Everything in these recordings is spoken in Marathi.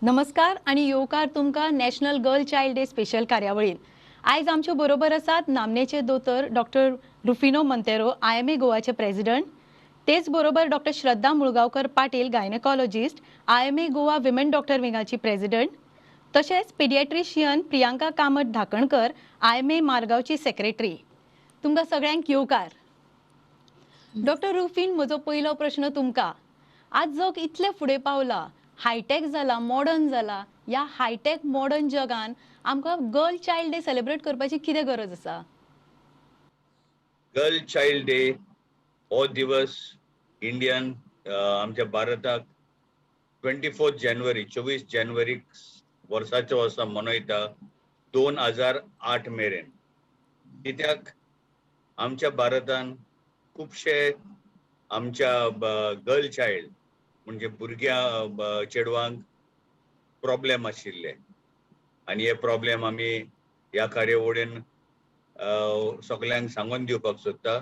नमस्कार आणि येवकार तुमका national girl child day special कार्यावळीन. आयज आमचे बरोबर आसात नामनेचे दोतोर डॉक्टर रुफिनो मंतेरो IMA गोवाचे प्रेसिडेंट. तेच बरोबर doctor Shraddha Mulgaonkar Patil gynaecologist IMA Goa women doctor विंगाची प्रेसिडेंट. तसेच पेडियाट्रिशियन प्रियांका कामत धाकणकर IMA मारगावची सेक्रेटरी. तुमकां सगळ्यांक येवकार. डॉक्टर रुफिन, म्हजो पयलो प्रश्न तुमकां. आज जग इतले फुडें पावला, हायटेक जाला, मॉडर्न जाला. या हायटेक मॉडर्न जगान आमकां गर्ल चाइल्ड डे सेलिब्रेट करपाची कितें गरज आसा? गर्ल चाइल्ड डे हो दिवस इंडियन आमच्या भारताक 24 जानेवारी 24 जानेवारी वर्साच्या वर्सा मनयता 2008 मेरेन. कित्याक आमच्या भारतान खूपशे आमच्या गर्ल चाइल्ड म्हणजे भुरग्यां चेडवांक प्रॉब्लेम आशिल्ले आणि हे प्रॉब्लेम आमी ह्या कार्यावळीन सगळ्यांक सांगून दिवपाक सोदता.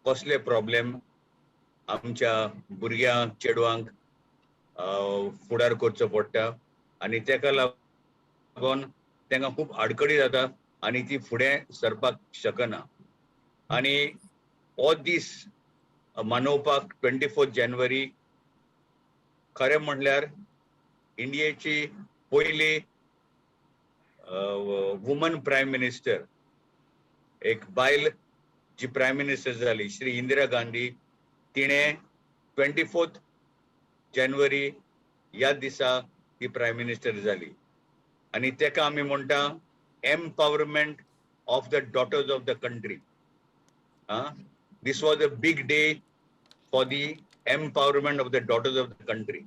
कसले प्रॉब्लेम आमच्या भुरग्यां चेडवांक फुडार करचो पडटा आणि तेका लागून तांकां खूप आडकडी जाता आणि ती फुडें सरपाक शकना. आणि हो दीस मनोवपाक 24 जानेवारी खरें म्हणल्यार इंडियेची पयली वुमन प्रायम मिनिस्टर, एक बायल जी प्रायम मिनिस्टर जाली, श्री इंदिरा गांधी, तिने 24 जानेवारी ह्या दिसा ती प्रायम मिनिस्टर जाली आणि तेका आमी म्हणटा empowerment of the daughters of the country. This was a big day for the empowerment of the daughters of the country.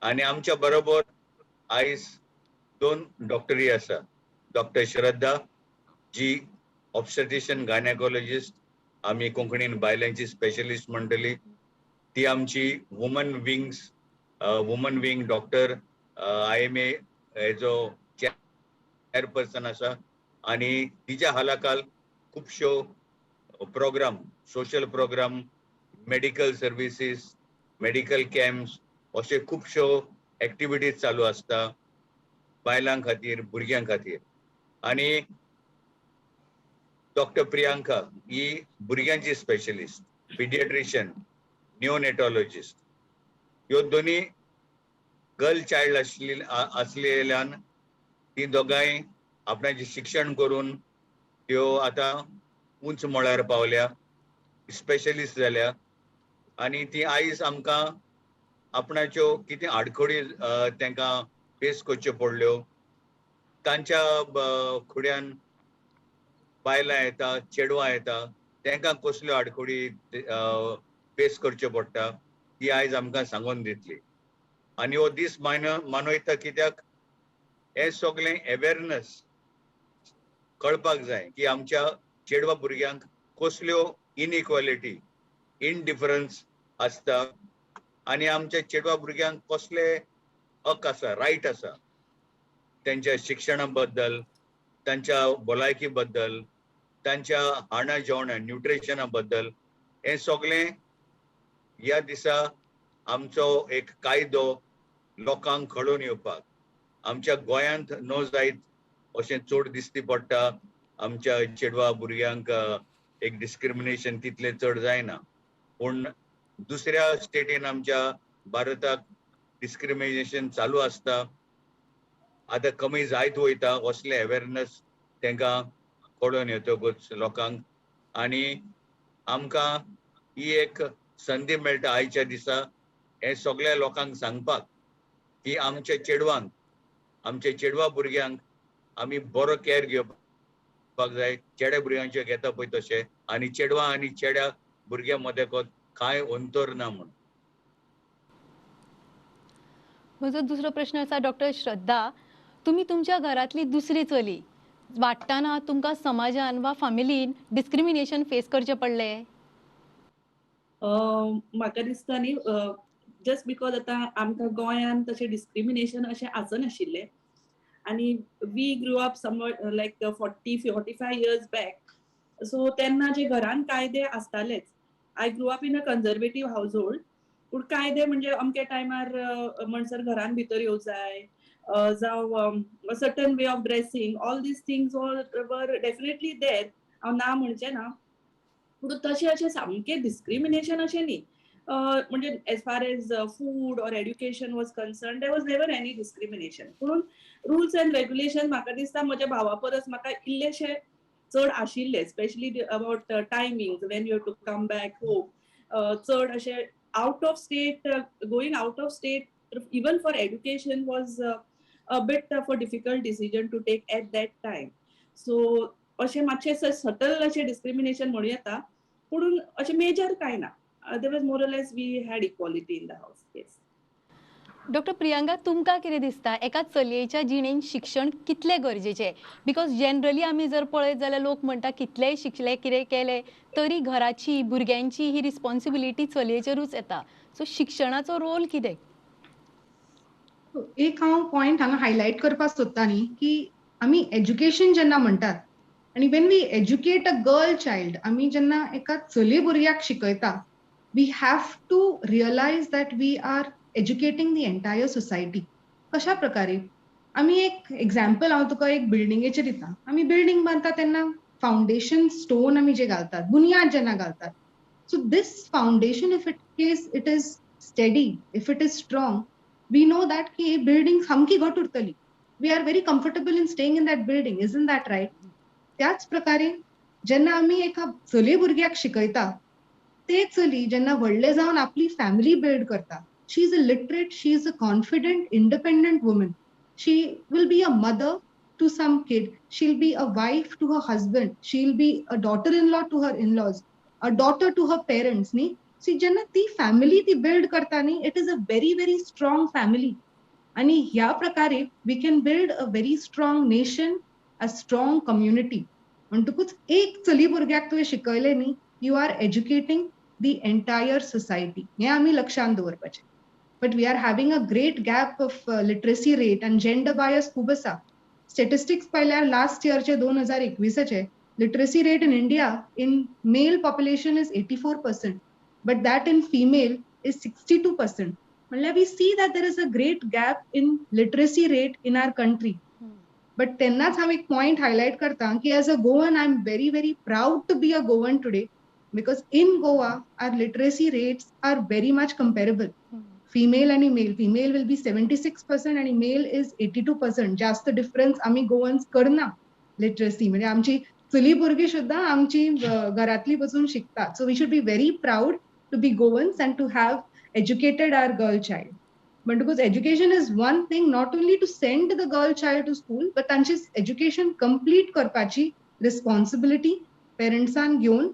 आणि आमच्या बरोबर आयज दोन डॉक्टरी आसा. Doctor Shraddha ji obstetrician gynaecologist, आम्ही कोंकणीन बायलांची स्पेशलिस्ट म्हणटली. ती आमची वुमन विंग डॉक्टर IMA हेजो चेअरपर्सन आसा आणि तिच्या हालाखाल खूपश्यो programme, social programme, medical services, medical camps अशे खूपश्यो ऍक्टिव्हिटीज चालू असता बायलां खातीर, भुरग्यां खातीर. आणि डॉक्टर प्रियांका ही भुरग्यांची स्पेशलिस्ट, पिडियाट्रिशियन, निओनेटॉलॉजिस्ट. ह्यो दोन्ही गर्ल चाइल्ड असलेल्यान ती दोगांय आपणाचे शिक्षण करून त्यो आता उंच मळार पावल्या, स्पेशलिस्ट जाल्या आणि ती आयज आमकां आपणाच्यो कितें आडखडी तांकां फेस करच्यो पडल्यो, तांच्या फुड्यान बायलां येता, चेडवां येता, तांकां कसल्यो आडखडी फेस करच्यो पडटा ती आयज आमकां सांगून दितली. आणि हो दीस मनयता कित्याक हे सगळें अवेअरनेस कळपाक जाय की आमच्या चेडवा भुरग्यांक कसल्यो इनइक्वालिटी, इनडिफरन्स आसता आणि आमच्या चेडवा भुरग्यांक कसले हक आसा, रायट आसा त्यांच्या शिक्षणा बद्दल, त्यांच्या भलायकी बद्दल, त्यांच्या खाणा जेवणा न्यूट्रिशना बद्दल. हे सगळें ह्या दिसा आमचो एक कायदो लोकांक कळून येवपाक. आमच्या गोंयांत नो जायत अशें चड दिसती पडटा. आमच्या चेडवा भुरग्यांक एक डिस्क्रिमिनेशन तितले चड जायना, पूण दुसऱ्या स्टेटीन आमच्या भारताक डिस्क्रिमिनेशन चालू असता. आता कमी जायत वयता असले अवेअरनेस तांकां कळून येतकूच लोकांक. आणि आमकां ही एक संदी मेळटा आयच्या दिसा हे सगळ्या लोकांक सांगपाक की आमच्या चेडवांक, आमच्या चेडवा भुरग्यांक आमी बरो केअर घेवपाक जाय, चेड्या भुरग्यांचे घेता पळय तशें. आणि चेडवा आणि चेड्या भुरग्यां मदें कांय अंतर ना म्हण. म्हजो दुसरो प्रश्न आसा डॉक्टर श्रद्धा, तुम्ही तुमच्या घरातली दुसरी चली वाटताना तुमकां समाजान वा फॅमिलीन डिस्क्रिमिनेशन फेस करचे पडले? म्हाका दिसता न्ही, जस्ट बिकॉज आतां आमकां गोंयान तशें डिस्क्रिमिनेशन अशें आसनाशिल्लें आणि we grew up somewhere like 40-45 years back. So तेन्ना जे घरान कायदे आसतालेच. I grew up in a conservative household. पूण कायदे म्हणजे अमके टायमार म्हणसर घरान भितर येवंक जाय, जावं a certain way of dressing, all these things were definitely there. हांव ना म्हणचें ना, पूण तशें अशें सामकें डिस्क्रिमिनेशन अशें न्ही. म्हणजे as far as food or education was concern there was never any discrimination. पूण रुल्स एंड रेग्युलेशन म्हाका दिसता म्हज्या भावा परस म्हाका इल्लेशे चड आशिल्ले, specially about timings when you have to come back home. चड अशें out of state, going out of state even for education was a bit of a difficult decision to take at that time. So अशें मातशें सटल अशें डिस्क्रिमिनेशन म्हणूं येता, पूण अशें मेजर कांय ना. Otherwise more or less we had equality in the house. Yes. Doctor Priyanka, तुमकां कितें दिसता एका चलयेच्या जिणेंत शिक्षण कितलें गरजेचें? बिकॉज जनरली आमी जर पळयत जाल्यार लोक म्हणटा कितलेंय शिकले, कितें केलें तरी घराची, भुरग्यांची ही रिस्पॉन्सिबिलिटी चलयेचेरूच येता. सो शिक्षणाचो रोल कितें? एक हांव पॉयंट हांगा हायलायट करपाक सोदता न्ही की आमी एज्युकेशन जेन्ना म्हणटात आनी when we educate a girl child, आमी जेन्ना एका चली भुरग्याक शिकयता, we have to realise that we are educating the entire society. कशा प्रकारे? आमी एक एग्जाम्पल हांव तुका एक बिल्डिंगेचेर दिता. आमी बिल्डिंग बांदता तेन्ना फावंडेशन स्टोन आमी जे घालतात, बुनयाद जेन्ना घालतात, so this foundation if it is steady, if it is strong, we know that ki building hamki got urtali. We are very comfortable in staying in that building, isn't that right? त्याच प्रकारे जेन्ना आमी एका चली भुरग्याक शिकयता, ते चली जेन्ना व्हडले जावन आपली फॅमिली बिल्ड करता, she is a literate, she is a confident, independent woman. She will be a mother to some kid, she will be a wife to her husband, she will be a daughter in law to her in laws, a daughter to her parents न्ही. सी जेन्ना ती फॅमिली ती बिल्ड करता न्ही, it is a very very strong family. आणि ह्या प्रकारे we can build a very strong nation, a strong community. म्हणटकूच एक चली भुरग्याक तुवें शिकयलें न्ही, you are educating the entire society. हें आमी लक्षांत दवरपाचें. But we are having a great gap of literacy rate आनी जेंडर बायस खूब आसा. स्टॅटिस्टिक्स पळयल्यार लास्ट इयरचे 2021चे literacy rate in India in male population is 84%, but that in female is 62%. We see that there is a great gap in literacy rate in our country. But तेन्नाच हांव एक point highlight करता की as a Goan, I'm very, very proud to be a Goan today, because in Goa, our literacy rates are very much comparable. Female and male. Female will be 76% and male is 82%. जास्त difference आम्ही Goans करना literacy. म्हणजे आमची चली भुरगीं सुद्दां आमची घरांतली बसून शिकतात. So we should be very proud to be Goans and to have educated our girl child. म्हणटकूच education is one thing, not only to send the girl child to school, but तांची एज्युकेशन कंप्लीट करपाची रिस्पॉन्सिबिलिटी पेरंट्सान घेवन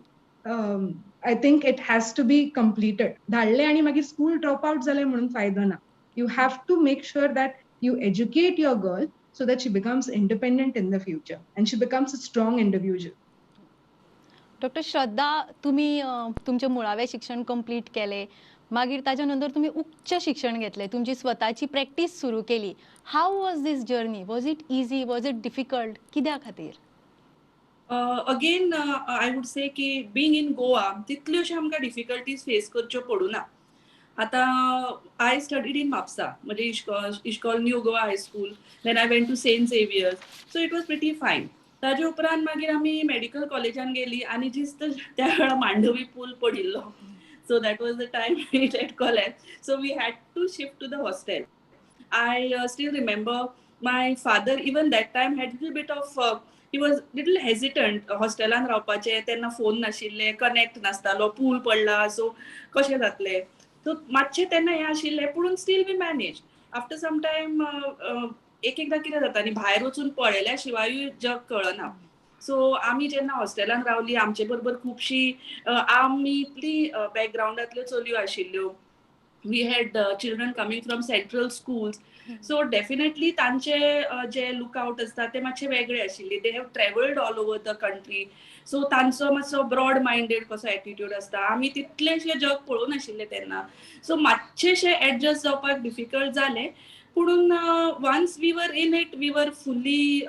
I think it has to be completed. धाडले आनी मागीर स्कूल ड्रॉप आउट जाले म्हणून फायदो ना. You have to make sure that you educate your girl so that she becomes independent in the future and she becomes a strong individual. Doctor Shraddha, तुम्ही तुमचे मुळावे शिक्षण कंप्लीट केले, मागीर ताच्या नंतर तुम्ही उच्च शिक्षण घेतले, तुमची स्वतःची प्रॅक्टिस सुरू केली. How was this journey? Was it easy? Was it difficult? कित्या खातीर? अगेन आय वूड से की बीइंग इन गोवा तितल्योश्यो आमकां डिफिकल्टीज फेस करच्यो पडूना. आतां आय स्टडीड इन म्हापसा, म्हणजे इश्कॉल new Goa high school, then I went to saint Xavier's, so it was pretty fine. ताजे उपरांत मागीर आमी मेडिकल कॉलेजान गेली आनी जिस्त त्या वेळा मांडवी पूल पडिल्लो. So that was the time it had collapsed, so we had to shift to the hostel. I still remember my father, even that time, had little bit of he was little hesitant hostelan रावपाचे. तेन्ना फोन नाशिल्ले, कनेक्ट नासतालो, पूल पडला, सो कशें जातलें. सो मातशें तेन्ना हें आशिल्लें, पूण still we manage. After some time एक एकदां कितें जाता न्ही, भायर वचून पळयल्या शिवायूय जग कळना. सो आमी जेन्ना हॉस्टेलान रावली, आमचे बरोबर खुबशीं आमीतली बॅकग्रावंडांतल्यो चलयो आशिल्ल्यो. We had children coming from central schools, so definitely तांचे जे लुकआउट असता ते मातशे वेगळे आशिल्ले. They have traveled all over the country, so तांचो मातसो ब्रॉड माइंडेड कसो एटिट्यूड असता. आमी तितलेशे जग पळोवन आशिल्ले तेन्ना, सो मातशेशे एडजस्ट जावपाक डिफिकल्ट जालें. पूण once we were in it, we were fully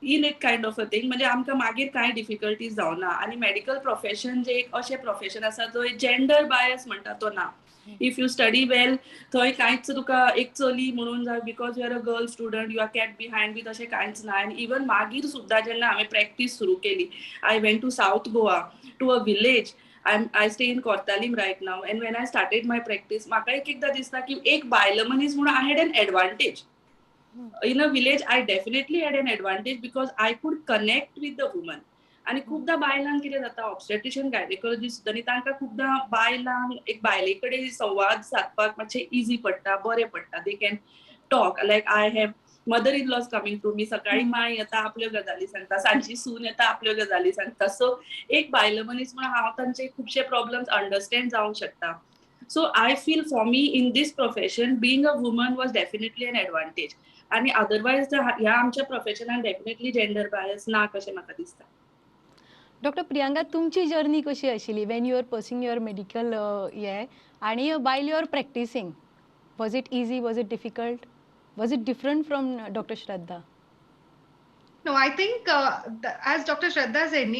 in it kind of a thing. म्हणजे आमकां मागीर कांय डिफिकल्टीज जावना. आनी मेडिकल प्रोफेशन जे एक अशें प्रोफेशन आसा जो जेंडर बायस म्हणटा तो ना. इफ यू स्टडी वेल थंय कांयच तुका एक चली म्हणून जाय because you are a girl student you are caught behind be तशें कांयच ना आनी इवन मागीर सुद्दां जेन्ना हांवें प्रॅक्टीस सुरू केली I went to south Goa to a village I stay in Kortalim right now, and when I started my practice, म्हाका एकदां दिसता की एक बायल मनीस म्हणून I had an advantage. In a village, I definitely had an advantage because I could connect with the woman. आणि खूपदा बायलांक कितें जाता ऑब्स्टेट्रिशियन गायनेकोलॉजिस्ट आनी तांकां खूपदा बायलांक एक बायले कडेन संवाद सादपाक मातशें इजी पडटा बरें पडटा they can talk like I have mother in laws coming to me सकाळी माय येता आपल्यो गजाली सांगता सांजची सून येता आपल्यो गजाली सांगता सो एक बायल मनीस म्हणून हांव तांचे खुबशे प्रॉब्लेम्स अंडरस्टँड जावंक शकता so I feel for me in this profession being a woman was definitely an advantage आणि अदरवायज ह्या आमच्या प्रोफेशनान डेफिनेटली जेंडर बायस ना कशें म्हाका दिसता डॉक्टर प्रियांका तुमची जर्नी कशी आशिल्ली when you are pursuing your medical हे आणि while you are practising was it easy was it difficult was it different from doctor Shraddha No, I think as Dr. Shraddha said,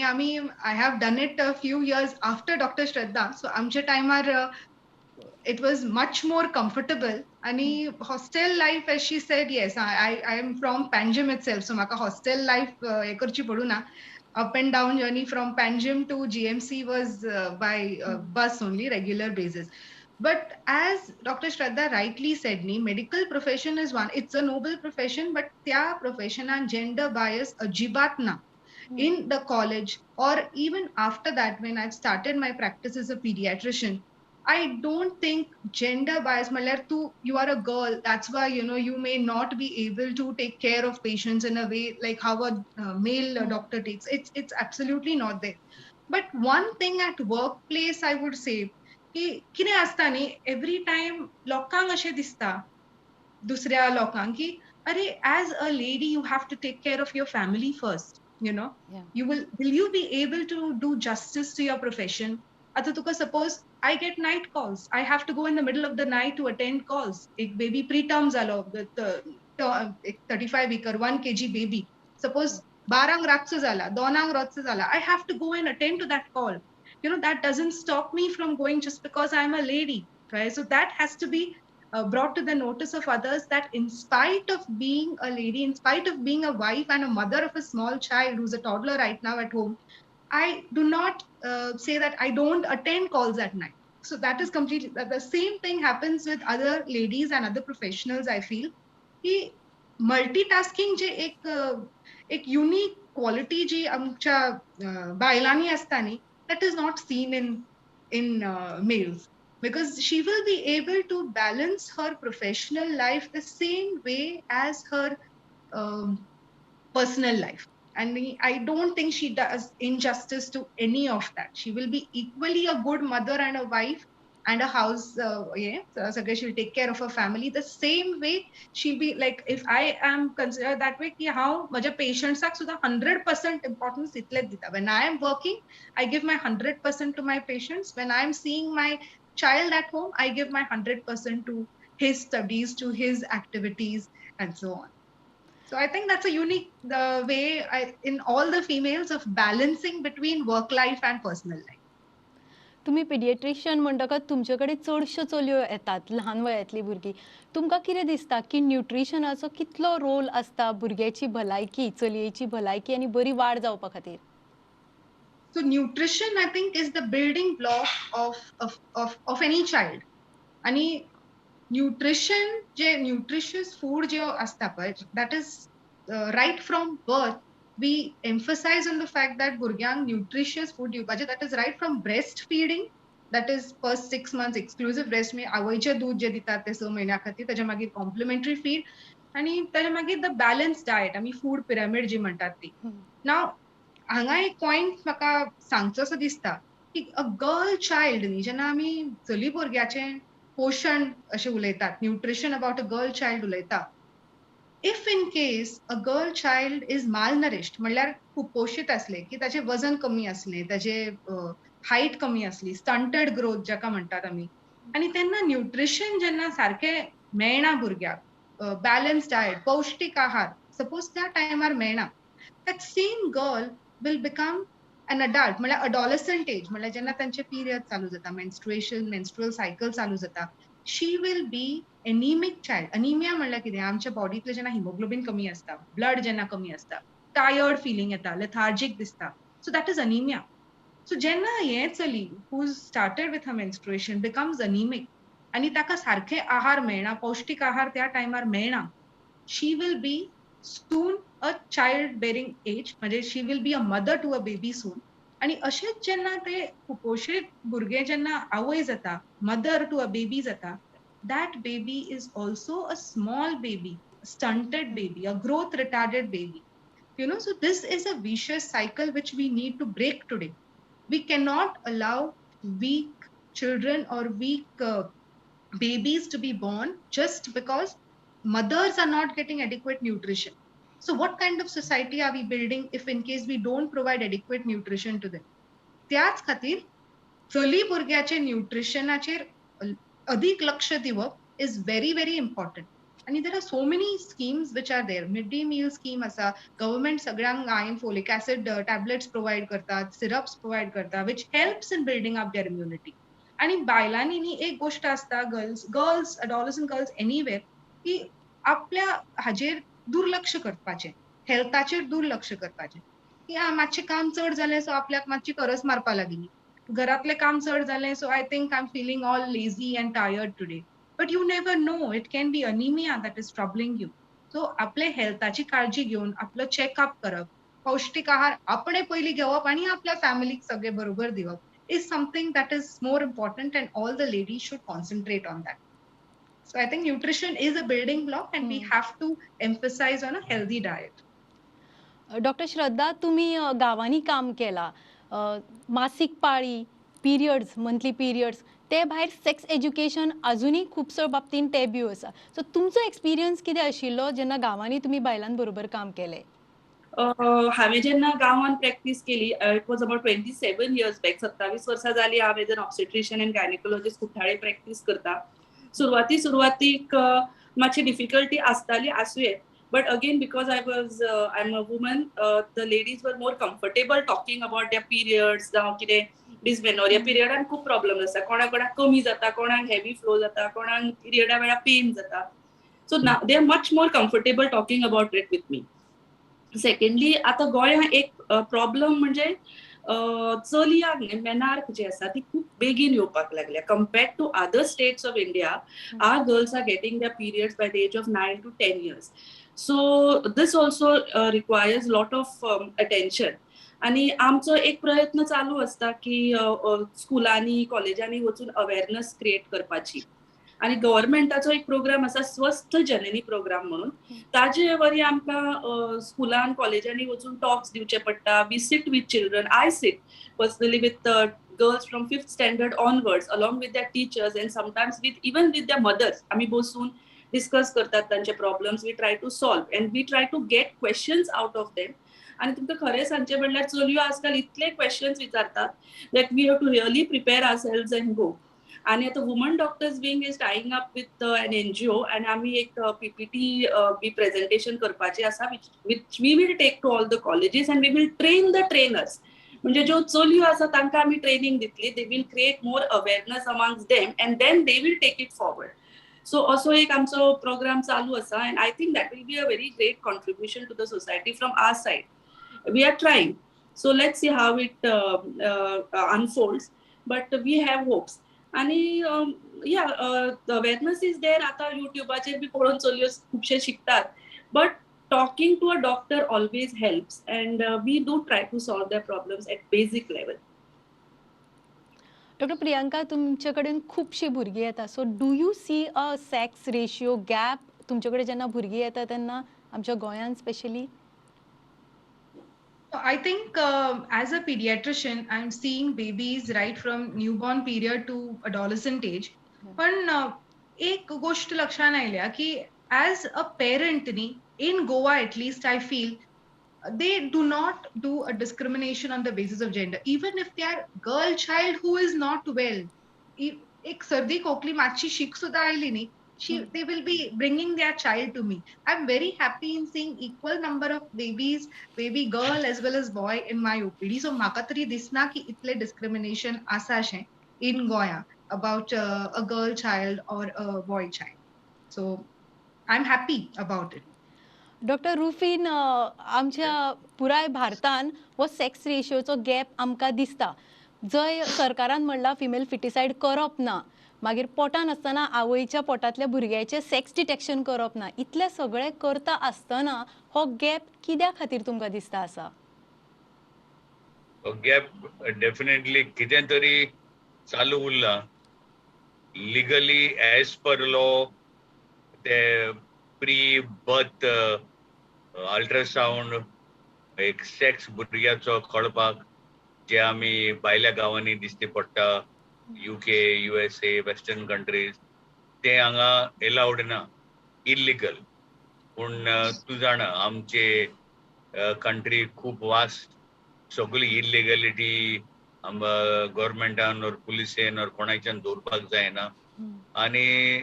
I have done it a few years after Dr. Shraddha. So amche timer it was much more comfortable. Ani hostel life, as she said, yes, I am from Panjim itself. So maka hostel life ekarchi padu na. Up and down journey from Panjim to GMC was by bus only, regular basis. But as Dr. Shraddha rightly said, medical profession is one. It's a noble profession, but त्या profession and gender bias ajibat na. In the college or even after that, when I've started my practice as a pediatrician, I don't think gender bias. You are a girl. That's why you may not be able to take care of patients in a way like how a male doctor takes. It's absolutely not there. But one thing at workplace, I would say. की कितें आसता न्ही एवरी टायम लोकांक अशें दिसता दुसऱ्या लोकांक की अरे as a lady you have to take care of your family first you will you be able to do justice to your profession आता तुका suppose I get night calls I have to go in the middle of the night to attend calls एक baby preterm झालो एक 35 week 1 kg baby suppose 12 रातचो जाला 2 रातचो जाला I have to go and attend to that call that doesn't stop me from going just because I'm a lady right so that has to be brought to the notice of others that in spite of being a lady in spite of being a wife and a mother of a small child who's a toddler right now at home I do not say that I don't attend calls at night so that is completely the same thing happens with other ladies and other professionals I feel ki multitasking जे एक unique quality जी आमच्या बायलांनी असता न्ही that is not seen in males because she will be able to balance her professional life the same way as her personal life and I don't think she does injustice to any of that she will be equally a good mother and a wife and a house so she'll take care of her family the same way she'll be like if I am considered that way ki how माझ्या patients सुद्धा 100% importance इतलेच दिता when I am working I give my 100% to my patients when I am seeing my child at home I give my 100% to his studies to his activities and so on so I think that's a unique way in all the females of balancing between work life and personal life तुम्ही पिडिएट्रिशियन म्हणटकच तुमचे कडेन चडश्यो चलयो येतात ल्हान वयातली भुरगीं तुमकां कितें दिसता की न्यूट्रिशनाचो कितलो रोल आसता भुरग्याची भलायकी चलयेची भलायकी आनी बरी वाड जावपा खातीर So nutrition, I think, is the building block of any child. आणि nutrition, nutritious food जे असता पळय, that is right from birth. We emphasize on the fact that भुरग्यांक nutritious food दिवपाचे. That is right from breastfeeding. That is first 6 months exclusive breast मी आवयचे दूध जे दितात ते 6 महिन्या खातीर ताच्या मागीर कॉम्प्लिमेंटरी फीड आणि ताच्या मागीर द बॅलन्स डायट आमी फूड पिरामीड जी म्हणटात ती नाव हांगा एक पॉइंट म्हाका सांगचोसो दिसता की अ गर्ल चायल्ड न्ही जेन्ना आमी चली भुरग्याचें पोशण अशें उलयतात nutrition about a girl child उलयता if in case a girl child is malnourished म्हणल्यार कुपोशीत असले की ताचें वजन कमी असलें ताचें हायट कमी असली स्टंटेड ग्रोथ जाका म्हणटात आमी आनी तेन्ना न्यूट्रिशन जेन्ना सारकें मेळना भुरग्याक बॅलन्स डायट पौष्टीक आहार सपोज त्या टायमार मेळना that same girl will become an adult म्हळ्यार adolescent age म्हळ्यार जेन्ना तांचे पिरियड चालू जाता, menstrual cycle चालू जाता, she will be anemic child. Anaemia म्हळ्यार कितें? आमच्या बॉडींतले जेन्ना हिमोग्लोबिन कमी असता, ब्लड जेन्ना कमी असता, टायर्ड फिलिंग येता, लेथार्जिक दिसता, so that is anaemia. So जेन्ना हे चली who started with her menstruation becomes anemic आणि ताका सारखे आहार मेळना, पौष्टिक आहार त्या टायमार मेळना, she will be soon a child bearing age म्हणजे she will be a mother to a baby soon. आणि अशेंच जेन्ना ते कुपोशीत भुरगे जेन्ना आवय जाता, मदर टू अ बेबी जाता, that baby is also a small baby, stunted baby, a growth retarded baby. You know, so this is a vicious cycle which we need to break today. We cannot allow weak children or weak babies to be born just because mothers are not getting adequate nutrition. So what kind of society are we building if in case we don't provide adequate nutrition to them? त्याच खातीर चली भुरग्याचे न्यूट्रिशनाचेर अधिक लक्ष दिवप is very very important. आणि there are so many schemes which are there. Mid day meal scheme आसा, government सगळ्यांक iron folic acid tablets provide करतात, syrups provide करता, which helps in building up their immunity. आणि बायलांनी न्ही एक गोष्ट असता, गर्ल्स adolescent गर्ल्स एनीवेर, की आपल्या हाजेर दुर्लक्ष करपाचें, हेल्थाचेर दुर्लक्ष करपाचें, की मातशें काम चड जालें सो आपल्याक मातशी करस मारपा लागली, घरातलें काम चड जालें so I think I am feeling all lazy and tired today. But you never know, it can be anaemia that is troubling you. So आपले हेल्थाची काळजी घेवन आपलो चेकअप करप, पौष्टिक आहार आपणे पयलीं घेवप आणि आपल्या फॅमिलीक सगळे बरोबर दिवप is something that is more important and all the ladies should concentrate on that. So I think nutrition is a building block and we have to emphasize on a healthy diet. Doctor Shraddha, तुम्ही गावांनी काम केला, मासिक पाळी, पिरियड्स, मंथली पिरियड्स, ते भायर सेक्स एज्युकेशन अजूनही खुबसो बाबतीन टॅब्यू आसा. सो तुमचो एक्सपिरियन्स कितें आशिल्लो जेन्ना गांवांनी तुमी बायलां बरोबर काम केलें? हांवें जेन्ना गांवांत प्रॅक्टीस केली, it was about 27 years back, 27 वर्सां जाली हांव as an obstetrician and gynaecologist कुट्टाळे प्रॅक्टीस करता. सुरवातीक मातशी डिफिकल्टी आसताली आसूं, but again because I am a woman, the ladies were more comfortable talking about their periods जावं कितें डिसमेनोरिया पिरियडान खूब प्रॉब्लेम आसा, कोणाक कमी जाता, कोणाक हेवी फ्लो जाता, कोणाक पिरियडा वेळार पेन जाता. So they are much more comfortable talking about it with me. Secondly आतां गोंयांत एक प्रॉब्लम म्हणजे चलयांक मेनार्क जे आसा ती खूब बेगीन येवपाक लागल्या compared to other states of India. Our girls are getting their periods by the age of 9 to 10 years. So this also requires lot of attention. आणि आमचो एक प्रयत्न चालू असता की स्कुलांनी कॉलेजांनी वचून अवेरनेस क्रिएट करपाची. आणि गव्हर्नमेंटाचो एक प्रोग्राम आसा स्वस्थ जननी प्रोग्राम म्हणून. ताजे वरी आमकां स्कुलान कॉलेजांनी वचून टॉक्स दिवचे पडटा. We sit with children. I sit personally with girls from 5th standard onwards along with their teachers and sometimes even with their mothers. आम्ही बसून डिस्कस करतात तांचे problems. We try to solve and we try to get questions out of them. आणि तुमकां खरें सांगचें म्हणल्यार चलयो आजकाल इतले क्वेश्चन्स विचारतात that we have to really prepare ourselves and go. आणि आता woman doctors wing is tying up with an NGO आणि आम्ही एक PPT बी प्रेझेंटेशन करपाचे आसा which we will take to all the colleges and we will train the trainers. म्हणजे ज्यो चलयो आसा तांकां आमी ट्रेनिंग दितली. They will create more awareness amongst them and then they will take it forward. So असो एक आमचो प्रोग्राम चालू आसा and I think that will be a very great contribution to the society from our side. We are trying. So let's see how it unfolds, but we have hopes. आणि या अवेरनेस इज देअर. आता युट्यूबाचेर बी पळोवन चलयो खुबशे शिकतात, but talking to a doctor always helps and we do try to solve the problems at basic level. Doctor Priyanka, तुमचे कडेन खुबशीं भुरगीं येता, so do you see a sex ratio gap तुमचे कडेन जेन्ना भुरगीं येता तेन्ना आमच्या गोंयांत specially? I think as a pediatrician, I'm seeing babies right from newborn period to adolescent age. पण एक गोष्ट लक्षात आयल्या की as a parent नी in Goa at least I feel they do not do a discrimination on the basis of gender. Even if they are girl child who is not well, एक सर्दी खोकली मातशी शीक सुद्धा आयली न्ही they will be bringing their child to me. I'm very happy in seeing equal number of baby girl as well as boy in my OPD. So म्हाका तरी दिसना की इतले discrimination आसा अशें in Goa about a girl child or a boy child. So I'm happy about it. Doctor Rufin, आमच्या पुराय भारतान हो सेक्स रेशियोचो गॅप आमकां दिसता. जंय सरकारान म्हणलां फिमेल फिटिसायड करप ना, मागीर पोटान आसतना आवयच्या पोटांतल्या भुरग्याचें सेक्स डिटेक्शन करप ना, इतलें सगळें करता आसतना हो गॅप कित्या खातीर तुमकां दिसता आसा? गॅप डेफिनेटली कितें तरी चालू उरला. लिगली एज पर लॉ ते प्री बर्थ अल्ट्रासाउंड एक सेक्स भुरग्याचो कळपाक जे आमी भायल्या गांवांनी दिश्टी पडटा, UK, USA, वेस्टर्न कंट्रीज, ते हांगा एलाउड ना, इल्लिगल. पूण तूं जाणा आमचे कंट्री खूब वास्ट, सगळी इल्लिगलिटी गव्हर्मेंटान और पुलिसेन और कोणाच्यान दवरपाक जायना. आनी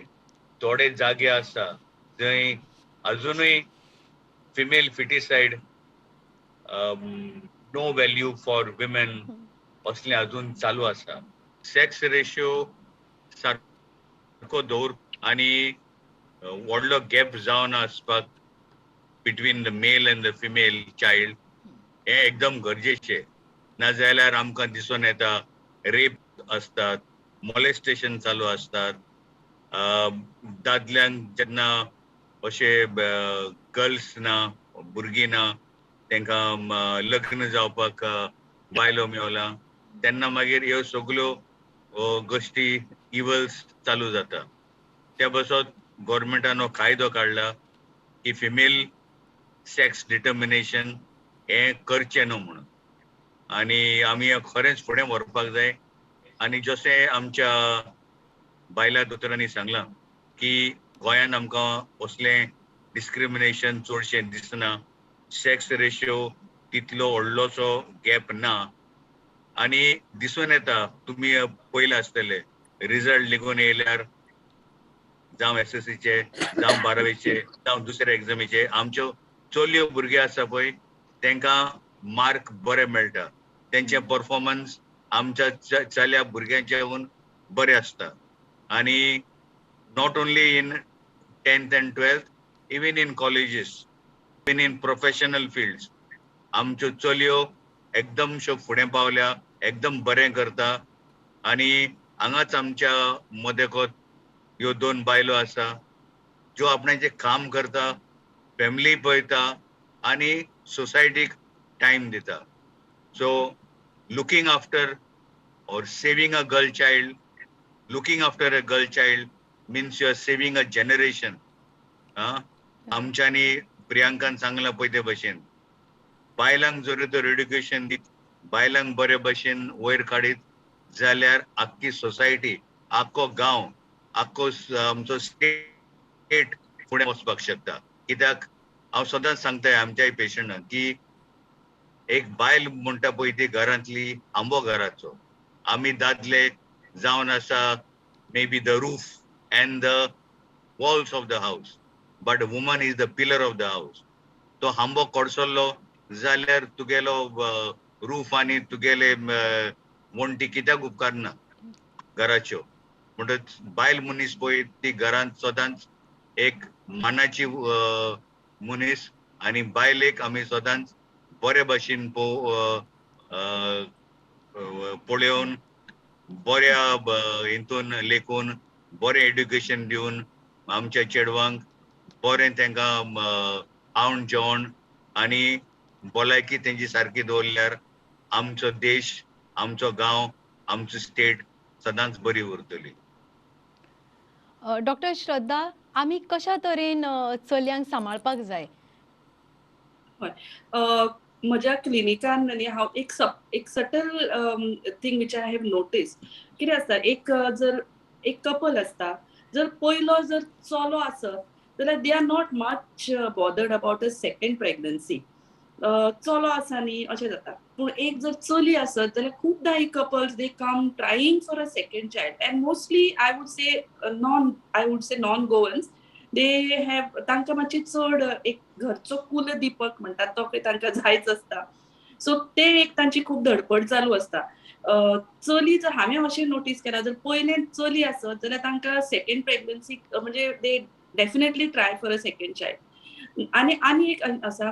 थोडे जागे आसा जंय अजुनूय female foeticide no value for women असलें अजून चालू आसा. सेक्स रेशियो सारको दवर आनी व्हडलो गॅप जावन आसपाक between the male and the female child हे एकदम गरजेचे. नाजाल्यार आमकां दिसून येता रेप असतात, मॉलेस्टेशन चालू असतात. दादल्यांक जेन्ना अशे गर्ल्स ना, भुरगीं ना, तांकां लग्न जावपाक बायलो मेवला, तेन्ना मागीर ह्यो सगळ्यो गोश्टी इवल्स चालू जाता. त्या बसत गव्हर्मेंटान हो कायदो काडला की फिमेल सेक्स डिटर्मिनेशन हे करचें न्हू म्हणून. आनी आमी खरेंच फुडें व्हरपाक जाय. आनी जशें आमच्या बायल्या दोतोरांनी सांगलां की गोंयान आमकां असलें डिस्क्रिमिनेशन चडशें दिसना. सेक्स रेशियो तितलो व्हडलोसो गॅप ना. आनी दिसून येता, तुमी पयलें आसतले रिजल्ट लेगून येयल्यार जावं SSCचे, जावं 12वीचे, जावं दुसऱ्या एग्जामीचे, आमच्यो चलयो भुरगे आसा पळय तांकां मार्क बरे मेळटा. तेंचे परफॉर्मन्स आमच्या चल्या भुरग्यांच्याहून बरे आसता. आनी not only in 10th and 12th, even in colleges, even in professional fields आमच्यो चलयो एकदमश्यो फुडें पावल्या, एकदम बरें करता. आनी हांगाच आमच्या मदेकोत ह्यो 2 बायलो आसा ज्यो आपणाचें काम करता, फॅमिली पळयता आनी सोसायटीक टायम दिता. So looking after or saving a girl child, looking after a girl child means you are saving a generation. आमच्यानी प्रियांकान सांगला पळय ते भशेन बायलांक जर तर एड्युकेशन दीत, बायलांक बरे भशेन वयर काडीत जाल्यार आख्खी सोसायटी, आख्खो गांव, आख्खो आमचो स्टेट फुडें वचपाक शकता. कित्याक हांव सदांच सांगता आमच्याय पेशंटांक की एक बायल म्हणटा पळय ती घरांतली आंबो घराचो. आमी दादले जावन आसा may be the roof end the walls of the house, but woman is the pillar of the house. तो आंबो कोडसल्लो जाल्यार तुगेलो रूफ आनी तुगेले वणटी कित्याक उपकारना घराच्यो. म्हणटच बायल मनीस पळय ती घरांत सदांच एक मानाची मनीस. आनी बायलेक आमी सदांच बरे भशेन पळोवन बऱ्या हितून लेखून बरें एड्युकेशन दिवन आमच्या चेडवांक बरें तांकां खावण जेवण आनी भलायकी तेंची सारकी दवरल्यार आमचो देश, आमचो गांव, आमचो स्टेट सदांच बरी उरतली. डॉक्टर श्रद्धा, आमी कशा तरेन चलयांक सांबाळपाक जाय? म्हज्या क्लिनिकान न्ही हांव एक subtle thing which I have notice. कितें आसता, जर एक कपल आसता, जर पयलो जर चलो आसत जाल्यार they are not much bothered about a second pregnancy. चलो आसा न्ही अशें जाता. पूण एक जर चली आसत जाल्यार खूबदां ही couples they come trying for a second child and mostly I would say non Goans they have तांकां मातशी चड एक घरचो कुलदीपक म्हणटात तो तांकां जायच आसता. सो ते एक तांची खूब धडपड चालू आसता. चली जर हांवें अशें नोटीस केलां जर पयलें चली आसत जाल्यार तांकां सेकंड प्रेग्नन्सी म्हणजे they definitely try for a second child. आनी एक आसा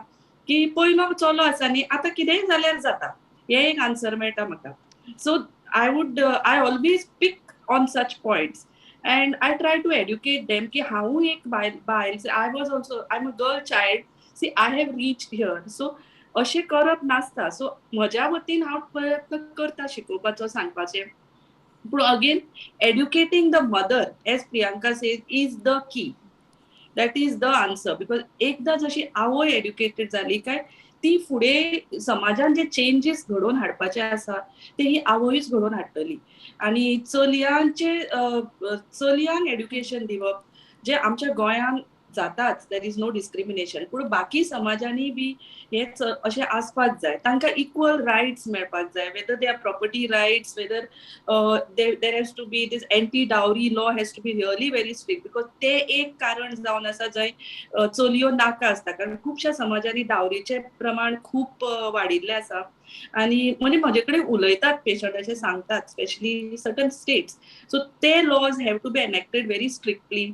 की पयलो चलो आसा न्ही आतां कितेंय जाल्यार जाता हे एक आन्सर मेळटा म्हाका. So I always pick on such points and I try to educate them की हांवूय एक बायल I was also I am a girl child see I have reach here. So अशें करप नासता. सो म्हज्या वतीन हांव प्रयत्न करता शिकोवपाचो सांगपाचें. पूण again educating the mother as Priyanka says is the key. That is the answer. Because एकदा जशी आवय एड्युकेटेड जाली काय ती फुडें समाजान जे चेंजीस घडोवन हाडपाचे आसा ते ही आवयच घडोवन हाडटली. आनी चलयांक एड्युकेशन दिवप जे आमच्या गोंयान जाताच देर इज नो डिस्क्रिमिनेशन. पूण बाकी समाजांनी बी हे अशें आसपाक जाय. तांकां इक्वल रायट्स मेळपाक जाय. Whether they are property rights whether there has to be this anti dowry law has to be really very strict because ते एक कारण जावन आसा जंय चलयो नाका आसता. कारण खुबश्या समाजांनी डावरीचे प्रमाण खूब वाडिल्लें आसा. आनी म्हणजे म्हजे कडेन उलयतात पेशंट अशें सांगतात स्पेशली सर्टन स्टेट्स. सो ते laws have to be enacted very strictly.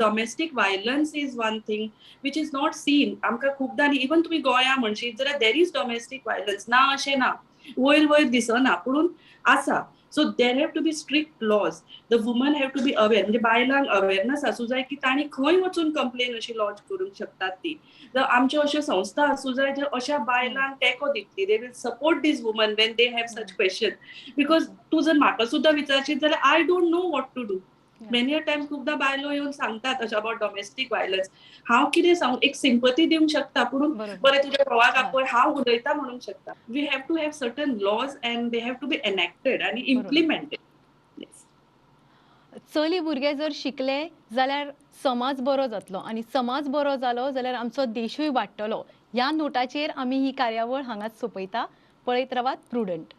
Domestic violence is one thing which is not seen. आमकां खूबदां इवन तुमी गोंया म्हणशीत जाल्यार देर इज डोमेस्टीक वायलन्स ना अशें ना. वयर वयर दिसना पूण आसा. So there have to be strict laws. The woman have to be aware. म्हणजे बायलांक अवेअरनेस आसूं जाय की तांणी खंय वचून कंप्लेन अशी लॉज करूंक शकतात ती. तर आमच्यो अश्यो संस्था आसूं जाय ज्यो अशा बायलांक तेंको दितली. They will support these women when they have such question. Because तूं जर म्हाका सुद्दां विचारशीत जाल्यार I don't know what to do. Many a times खूबदां बायलो येवन सांगतात अशें अबाउट डोमेस्टीक वायलन्स. हांव कितें सांगू एक सिंपथी दिवंक शकता पूण बरें तुज्या घोवाक आपय हांव उलयतां म्हणूंक शकता. We have to have certain laws and they have to be enacted आनी इम्प्लिमेंटेड. चली भुरगे जर शिकले जाल्यार समाज बरो जातलो आनी समाज बरो जालो जाल्यार आमचो देशूय वाडटलो. ह्या नोटाचेर आमी ही कार्यावळ हांगाच सोंपयता. पळयत रावात प्रुडंट.